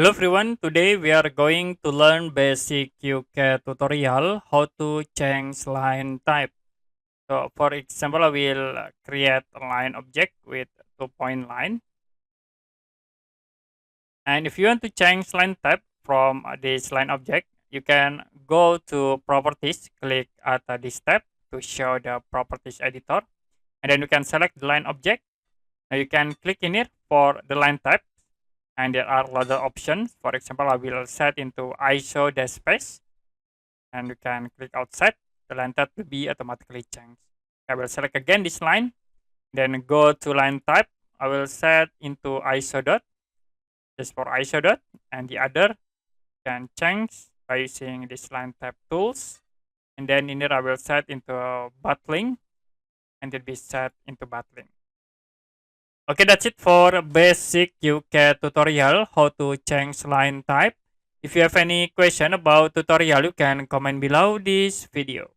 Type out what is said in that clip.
Hello everyone, today we are going to learn basic qcad tutorial how to change line type. So for example, I will create a line object with 2-point line. And if you want to change line type from this line object, you can go to properties, click at this tab to show the properties editor. And then you can select the line object. Now you can click in it for the line type. And there are a lot of options. For example, I will set into ISO dash space, and you can click outside. The line type will be automatically changed. I will select again this line, then go to line type. I will set into ISO dot, just for ISO dot, and the other can change by using this line type tools. And then in here, I will set into battling, and it will be set into battling. Okay, that's it for basic qcad tutorial, how to change line type. If you have any question about tutorial, you can comment below this video.